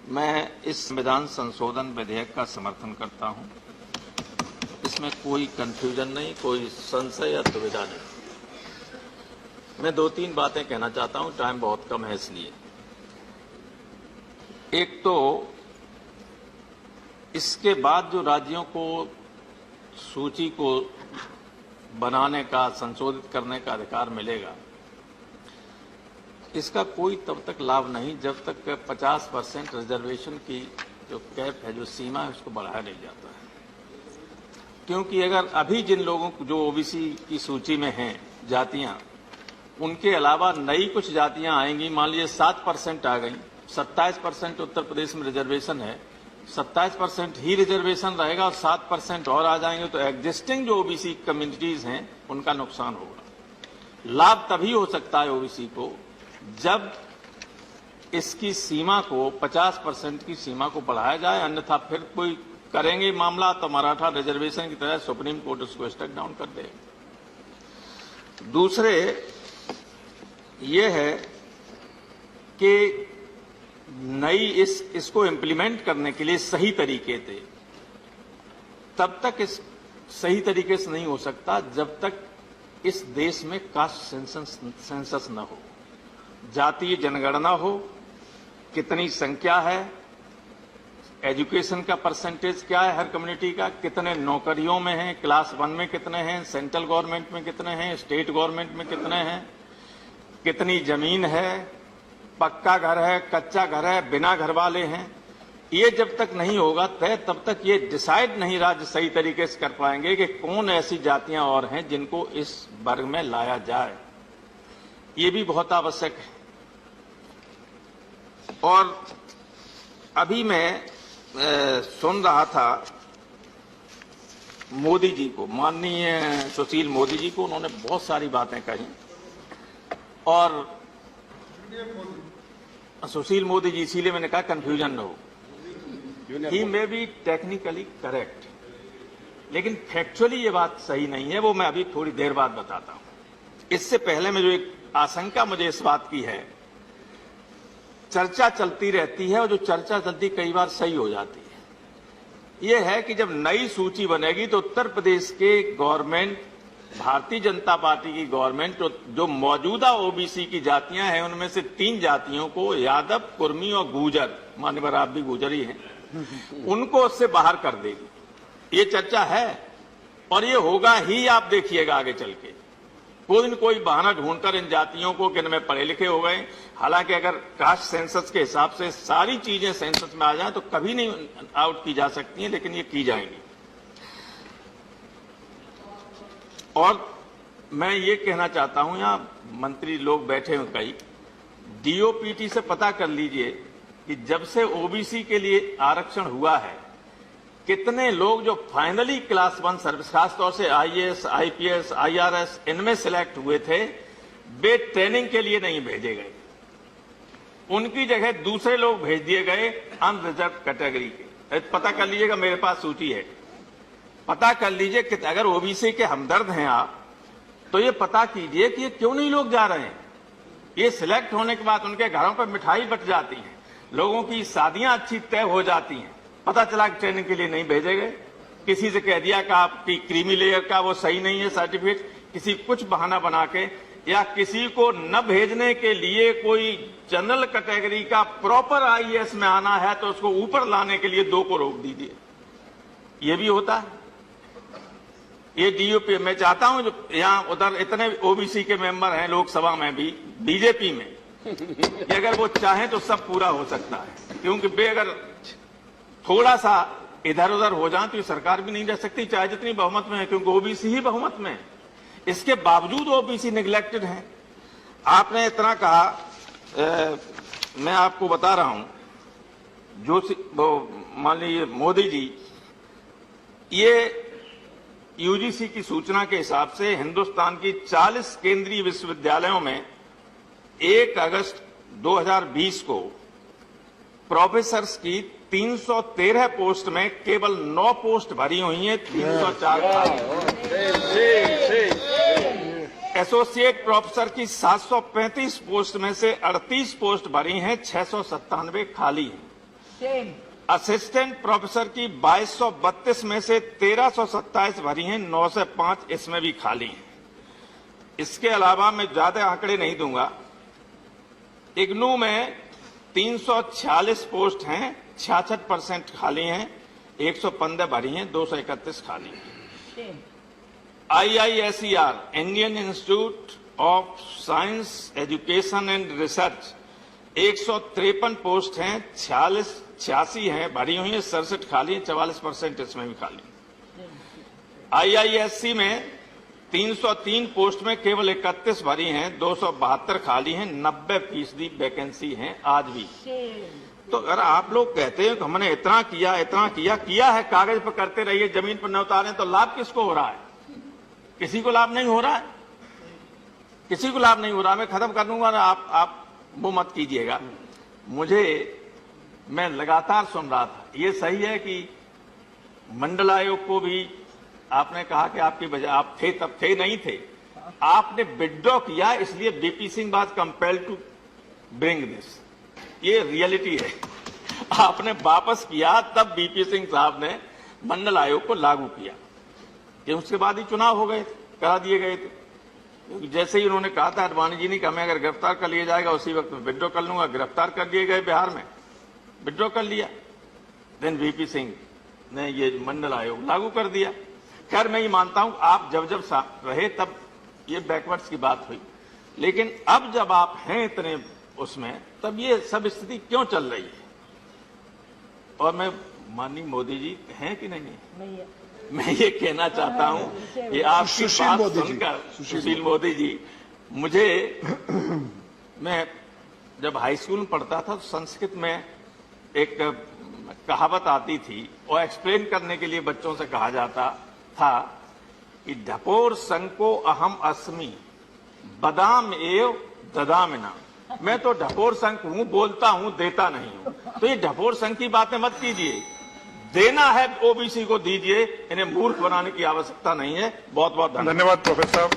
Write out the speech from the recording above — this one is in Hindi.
मैं इस संविधान संशोधन विधेयक का समर्थन करता हूं। इसमें कोई कंफ्यूजन नहीं, कोई संशय या दुविधा नहीं। मैं दो तीन बातें कहना चाहता हूं, टाइम बहुत कम है इसलिए। एक तो इसके बाद जो राज्यों को सूची को बनाने का, संशोधित करने का अधिकार मिलेगा, इसका कोई तब तक लाभ नहीं जब तक 50% रिजर्वेशन की जो कैप है, जो सीमा है, उसको बढ़ाया नहीं जाता है। क्योंकि अगर अभी जिन लोगों को जो ओबीसी की सूची में हैं जातियां, उनके अलावा नई कुछ जातियां आएंगी, मान लीजिए 7% आ गई, 27% उत्तर प्रदेश में रिजर्वेशन है, 27% ही रिजर्वेशन रहेगा और 7% और आ जाएंगे, तो एग्जिस्टिंग जो ओबीसी कम्युनिटीज हैं उनका नुकसान होगा। लाभ तभी हो सकता है ओबीसी को जब इसकी सीमा को 50% की सीमा को बढ़ाया जाए, अन्यथा फिर कोई करेंगे मामला तो मराठा रिजर्वेशन की तरह सुप्रीम कोर्ट उसको स्ट्राइक डाउन कर देगा। दूसरे ये है कि नई इसको इम्प्लीमेंट करने के लिए सही तरीके से, तब तक इस सही तरीके से नहीं हो सकता जब तक इस देश में कास्ट सेंसस न हो, जातीय जनगणना हो, कितनी संख्या है, एजुकेशन का परसेंटेज क्या है हर कम्युनिटी का, कितने नौकरियों में हैं, क्लास 1 में कितने हैं, सेंट्रल गवर्नमेंट में कितने हैं, स्टेट गवर्नमेंट में कितने हैं, कितनी जमीन है, पक्का घर है, कच्चा घर है, बिना घर वाले हैं। ये जब तक नहीं होगा तय, तब तक ये डिसाइड नहीं राज्य सही तरीके से कर पाएंगे कि कौन ऐसी जातियां और हैं जिनको इस वर्ग में लाया जाए। ये भी बहुत आवश्यक है। और अभी मैं सुन रहा था मोदी जी को, माननीय सुशील मोदी जी को, उन्होंने बहुत सारी बातें कही और सुशील मोदी जी, इसीलिए मैंने कहा कंफ्यूजन न हो। ही मे बी टेक्निकली करेक्ट, लेकिन फैक्चुअली ये बात सही नहीं है। वो मैं अभी थोड़ी देर बाद बताता हूं। इससे पहले में जो एक आशंका मुझे इस बात की है, चर्चा चलती रहती है और जो चर्चा चलती कई बार सही हो जाती है। यह है कि जब नई सूची बनेगी तो उत्तर प्रदेश के गवर्नमेंट, भारतीय जनता पार्टी की गवर्नमेंट, जो मौजूदा ओबीसी की जातियां हैं उनमें से 3 जातियों को, यादव, कुर्मी और गुर्जर, मान्यवर आप भी गुर्जर ही हैं, उनको उससे बाहर कर देगी। ये चर्चा है और ये होगा ही, आप देखिएगा आगे चल के। कोई न कोई बहाना ढूंढकर इन जातियों को कि इनमें पढ़े लिखे हो गए, हालांकि अगर कास्ट सेंसस के हिसाब से सारी चीजें सेंसस में आ जाएं तो कभी नहीं आउट की जा सकती हैं, लेकिन ये की जाएंगी। और मैं ये कहना चाहता हूं, यहां मंत्री लोग बैठे हैं कई, डीओपीटी से पता कर लीजिए कि जब से ओबीसी के लिए आरक्षण हुआ है, कितने लोग जो फाइनली क्लास 1 सर्विस, खासतौर से आईएएस, आईपीएस, आईआरएस, इनमें सिलेक्ट हुए थे, वे ट्रेनिंग के लिए नहीं भेजे गए। उनकी जगह दूसरे लोग भेज दिए गए अनरिजर्व कैटेगरी के। पता कर लीजिएगा, मेरे पास सूची है, पता कर लीजिए कि अगर ओबीसी के हमदर्द हैं आप, तो ये पता कीजिए कि ये क्यों नहीं लोग जा रहे हैं। ये सिलेक्ट होने के बाद उनके घरों पर मिठाई बट जाती है, लोगों की शादियां अच्छी तय हो जाती हैं, पता चला कि ट्रेनिंग के लिए नहीं भेजे गए। किसी से कह दिया कि आपकी क्रीमी लेयर का वो सही नहीं है सर्टिफिकेट, किसी कुछ बहाना बना के, या किसी को न भेजने के लिए कोई जनरल कैटेगरी का प्रॉपर आईएएस में आना है तो उसको ऊपर लाने के लिए 2 को रोक दीजिए। ये भी होता है। ये डीओपी, मैं चाहता हूं जो यहां उधर इतने ओबीसी के मेंबर हैं लोकसभा में भी, बीजेपी में, कि अगर वो चाहें तो सब पूरा हो सकता है। क्योंकि वे अगर थोड़ा सा इधर उधर हो जाए तो ये सरकार भी नहीं रह सकती, चाहे जितनी बहुमत में है, क्योंकि ओबीसी ही बहुमत में है। इसके बावजूद ओबीसी निगलेक्टेड हैं। आपने इतना कहा, मैं आपको बता रहा हूं, जो मान लीजिए मोदी जी, ये यूजीसी की सूचना के हिसाब से हिंदुस्तान की 40 केंद्रीय विश्वविद्यालयों में 1 अगस्त 2020 को प्रोफेसर्स की 313 पोस्ट में केवल 9 पोस्ट भरी हुई हैं, 304 एसोसिएट प्रोफेसर की 735 पोस्ट में से 38 पोस्ट भरी हैं, 697 खाली हैं। सेम। असिस्टेंट प्रोफेसर की 2232 में से 1327 भरी हैं, 905 इसमें भी खाली हैं। इसके अलावा मैं ज्यादा आंकड़े नहीं दूंगा। इग्नू में 346 पोस्ट हैं, 66% खाली हैं, 115 भरी हैं, 231 खाली हैं। Same. IISER Indian institute of science education and research 153 post हैं, 86 हैं भरी हुई हैं, 67 खाली हैं, 44% इसमें भी खाली हैं। IISc में 303 पोस्ट में केवल 31 भरी हैं, 272 खाली हैं, 90% वैकेंसी हैं आज भी। सेम। तो अगर आप लोग कहते हैं कि हमने इतना किया है, कागज पर करते रहिए, जमीन पर न उतारें, तो लाभ किसको हो रहा है? किसी को लाभ नहीं हो रहा है, किसी को लाभ नहीं हो रहा। मैं खत्म कर दूंगा ना, आप वो मत कीजिएगा। मैं लगातार सुन रहा था, ये सही है कि मंडल आयोग को भी आपने कहा कि आपकी वजह आप थे, तब थे नहीं थे, आपने विड्रॉ किया, इसलिए BP Singh was compelled to bring this. ये रियलिटी है। आपने वापस किया, तब बीपी सिंह साहब ने मंडल आयोग को लागू किया। कि उसके बाद ही चुनाव हो गए थे, करा दिए गए थे। क्योंकि जैसे ही उन्होंने कहा था अडवाणी जी ने कि हमें अगर गिरफ्तार कर लिया जाएगा उसी वक्त में विड्रॉ कर लूंगा। गिरफ्तार कर लिए गए बिहार में, विड्रॉ कर लिया, देन वीपी सिंह ने ये मंडल आयोग लागू कर दिया। खैर मैं ये मानता हूं आप जब रहे तब ये बैकवर्ड्स की बात हुई, लेकिन अब जब आप हैं इतने उसमें, तब ये सब स्थिति क्यों चल रही है? और मैं माननीय मोदी जी हैं कि नहीं है, मैं ये कहना चाहता हूं कि आपकी बात सुनकर, सुशील मोदी जी, मैं जब हाई स्कूल में पढ़ता था तो संस्कृत में एक कहावत आती थी, और एक्सप्लेन करने के लिए बच्चों से कहा जाता था कि ढपोर संको अहम अस्मि बदाम एव ददामिना। मैं तो ढपोर संख हूं, बोलता हूं, देता नहीं हूं। तो ये ढपोर संख की बातें मत कीजिए। देना है ओबीसी को दीजिए, इन्हें मूर्ख बनाने की आवश्यकता नहीं है। बहुत बहुत धन्यवाद प्रोफेसर साहब।